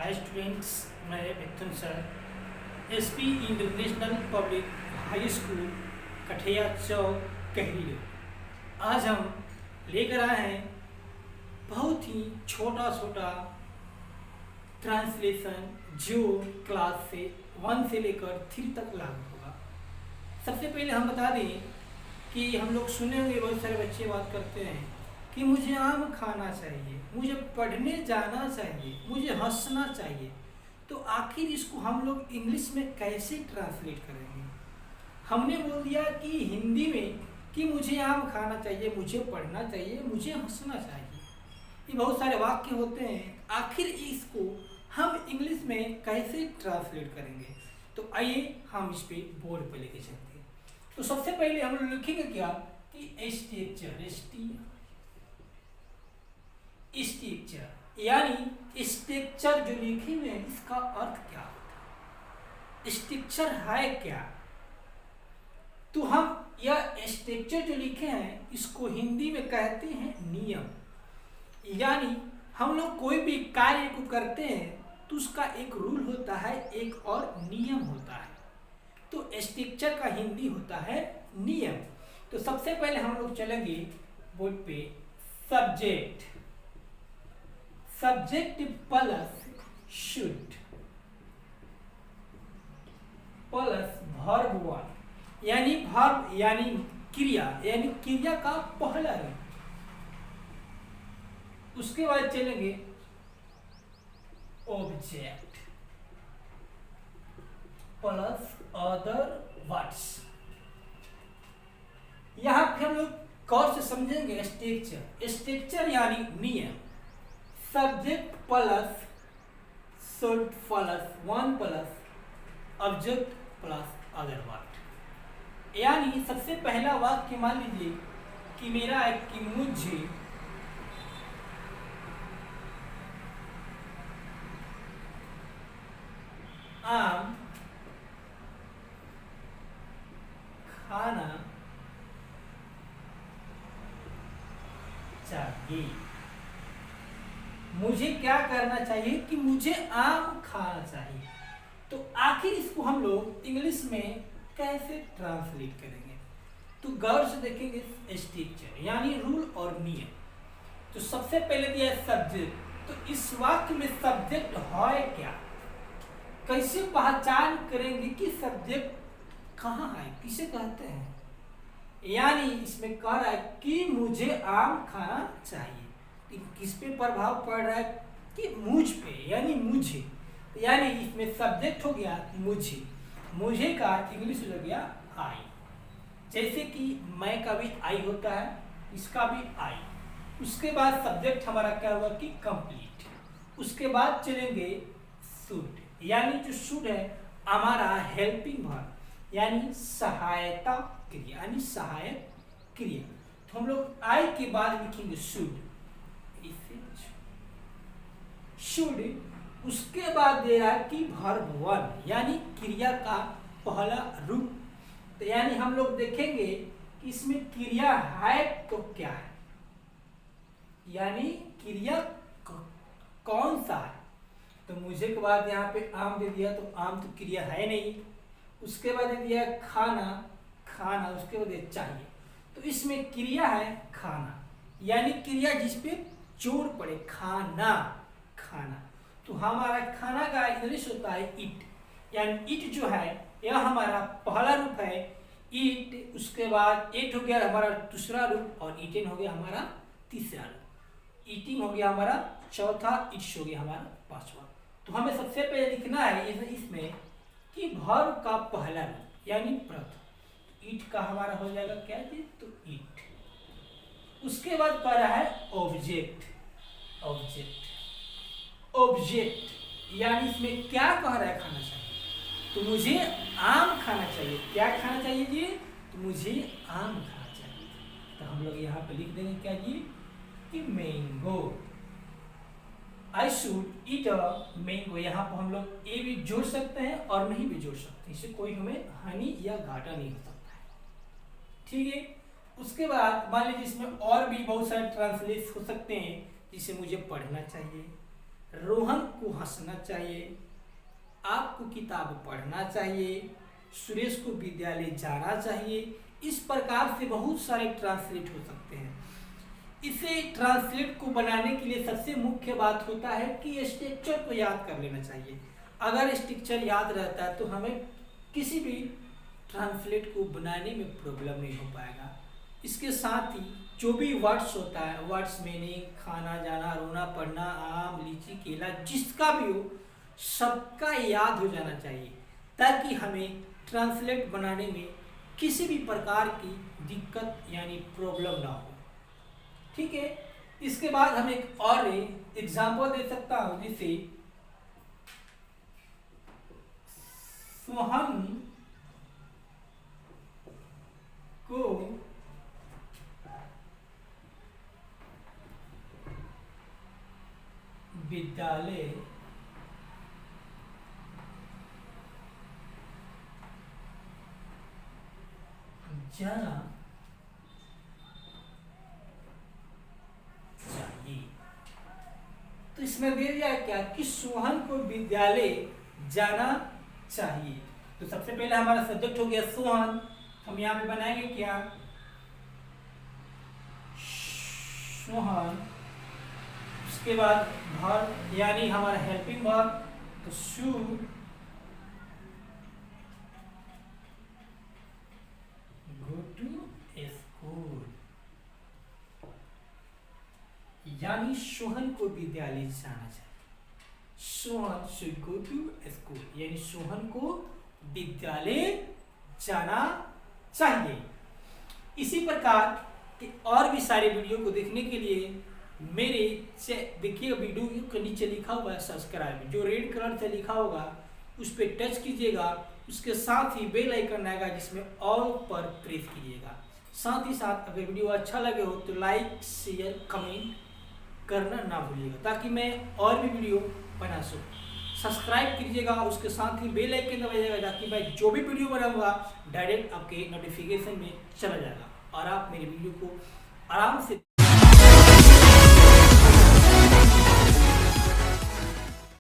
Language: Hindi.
हाय स्टूडेंट्स, मैं Mithun sir SP international public high school Kathiya Chowk Kahri. आज हम लेकर आए हैं बहुत ही छोटा छोटा ट्रांसलेशन जो क्लास से 1 से लेकर 3 तक लागू होगा। सबसे पहले हम बता दें कि हम लोग सुने होंगे बहुत सारे बच्चे बात करते हैं कि मुझे आम खाना चाहिए, मुझे पढ़ने जाना चाहिए, मुझे हंसना चाहिए। तो आखिर इसको हम लोग इंग्लिश में कैसे ट्रांसलेट करेंगे? हमने बोल दिया कि हिंदी में कि मुझे आम खाना चाहिए, मुझे पढ़ना चाहिए, मुझे हंसना चाहिए। ये बहुत सारे वाक्य होते हैं, आखिर इसको हम इंग्लिश में कैसे ट्रांसलेट करेंगे? तो आइए हम इस पे बोर्ड पे लेके चलते हैं। तो सबसे पहले हम लोग लिखेंगे क्या कि स्ट्रक्चर यानी स्ट्रक्चर जो लिखे हुए हैं इसका अर्थ क्या होता है, स्ट्रक्चर है क्या? तो हम यह स्ट्रक्चर जो लिखे हैं इसको हिंदी में कहते हैं नियम। यानी हम लोग कोई भी कार्य को करते हैं तो उसका एक रूल होता है, एक और नियम होता है। तो स्ट्रक्चर का हिंदी होता है नियम। तो सबसे पहले हम लोग चलेंगे बोर्ड पे subject plus should plus verb 1 यानी वर्ब यानी क्रिया का पहला रूप। उसके बाद चलेंगे ऑब्जेक्ट प्लस अदर वर्ड्स। यहां पे हम लोग गौर से समझेंगे स्ट्रक्चर यानी नियम। Subject plus should plus 1 plus object plus other word. यानी सबसे पहला वाक्य मान लीजिए कि मेरा है कि मुझे आम खाना चाहिए। मुझे क्या करना चाहिए कि मुझे आम खाना चाहिए। तो आखिर इसको हम लोग इंग्लिश में कैसे ट्रांसलेट करेंगे? तो गौर से देखेंगे स्ट्रक्चर यानी रूल और नियम। तो सबसे पहले दिया है सब्जेक्ट। तो इस वाक्य में सब्जेक्ट है क्या? कैसे पहचान करेंगे कि सब्जेक्ट कहाँ है, किसे कहते हैं? यानी इसमें कह रहा है कि मुझे आम खाना चाहिए। किस पे प्रभाव पड़ रहा है कि मुझ पे यानी मुझे। यानी इसमें सब्जेक्ट हो गया मुझे का इंग्लिश हो गया आई। जैसे कि मैं का भी आई होता है, इसका भी आई। उसके बाद सब्जेक्ट हमारा क्या हुआ कि कंप्लीट। उसके बाद चलेंगे शुड यानी जो शुड है हमारा हेल्पिंग वर्ब यानी सहायता क्रिया यानी सहायक क्रिया। तो हम लोग आई के बाद लिखेंगे शुड। उसके बाद दे रहा है कि वर्ब 1 यानी क्रिया का पहला रूप। तो यानी हम लोग देखेंगे कि इसमें क्रिया है तो क्या है, यानी क्रिया कौन सा है। तो मुझे के बाद यहाँ पे आम दे दिया, तो आम तो क्रिया है नहीं। उसके बाद दे दिया खाना, उसके बाद चाहिए। तो इसमें क्रिया है खाना यानी क्रिया जिस पे जोर पड़े, खाना। तो हमारा खाना का इंग्लिश होता है इट। यानी इट जो है यह हमारा पहला रूप है इट। उसके बाद इट हो गया हमारा दूसरा रूप और ईटिंग हो गया हमारा तीसरा रूप। ईटिंग हो गया हमारा चौथा, इट्स हो गया हमारा पांचवा। तो हमें सबसे पहले लिखना है इसमें कि वर्ब का पहला रूप यानी प्रथम। ईट का हमारा हो जाएगा क्या चीज, तो ईट। उसके बाद कह रहा है ऑब्जेक्ट यानी इसमें क्या कह रहा है खाना चाहिए। तो मुझे आम खाना चाहिए। क्या खाना चाहिए जी? तो मुझे आम खाना चाहिए। तो हम लोग यहाँ पे लिख देंगे क्या जी कि mango. I should eat a mango. यहाँ पर हम लोग ए भी जोड़ सकते हैं और नहीं भी जोड़ सकते हैं, इससे कोई हमें हानि या घाटा नहीं हो सकता है। ठीक है। उसके बाद मान लीजिए इसमें और भी बहुत सारे ट्रांसलेट हो सकते हैं। जिसे मुझे पढ़ना चाहिए, रोहन को हंसना चाहिए, आपको किताब पढ़ना चाहिए, सुरेश को विद्यालय जाना चाहिए। इस प्रकार से बहुत सारे ट्रांसलेट हो सकते हैं। इसे ट्रांसलेट को बनाने के लिए सबसे मुख्य बात होता है कि स्ट्रक्चर को याद कर लेना चाहिए। अगर स्ट्रक्चर याद रहता है तो हमें किसी भी ट्रांसलेट को बनाने में प्रॉब्लम नहीं हो पाएगा। इसके साथ ही जो भी वर्ड्स होता है, वर्ड्स मीनिंग, खाना, जाना, रोना, पढ़ना, आम, लीची, केला, जिसका भी हो सबका याद हो जाना चाहिए, ताकि हमें ट्रांसलेट बनाने में किसी भी प्रकार की दिक्कत यानी प्रॉब्लम ना हो। ठीक है, इसके बाद हम एक और एग्जाम्पल दे सकता हूं, जिसे सोहन को विद्यालय जाना चाहिए। तो इसमें दे दिया क्या कि सोहन को विद्यालय जाना चाहिए। तो सबसे पहले हमारा सब्जेक्ट हो गया सोहन। हम यहाँ पे बनाएंगे क्या, सोहन। उसके बाद वर्ब यानी हमारा हेल्पिंग वर्ब, तो शुड गो टू स्कूल, यानी सोहन को विद्यालय जाना चाहिए। Sohan should go to school, यानी सोहन को विद्यालय जाना चाहिए। इसी प्रकार के और भी सारे वीडियो को देखने के लिए मेरे से देखिए, वीडियो के नीचे लिखा हुआ है सब्सक्राइब, जो रेड कलर से लिखा होगा उस पर टच कीजिएगा। उसके साथ ही बेल आइकन आएगा जिसमें ऑल पर प्रेस कीजिएगा। साथ ही साथ अगर वीडियो अच्छा लगे हो तो लाइक, शेयर, कमेंट करना ना भूलिएगा, ताकि मैं और भी वीडियो बना सकूँ। सब्सक्राइब कीजिएगा, उसके साथ ही बेल आइकन दबाइएगा, ताकि मैं जो भी वीडियो बनाऊंगा डायरेक्ट आपके नोटिफिकेशन में चला जाएगा और आप मेरे वीडियो को आराम से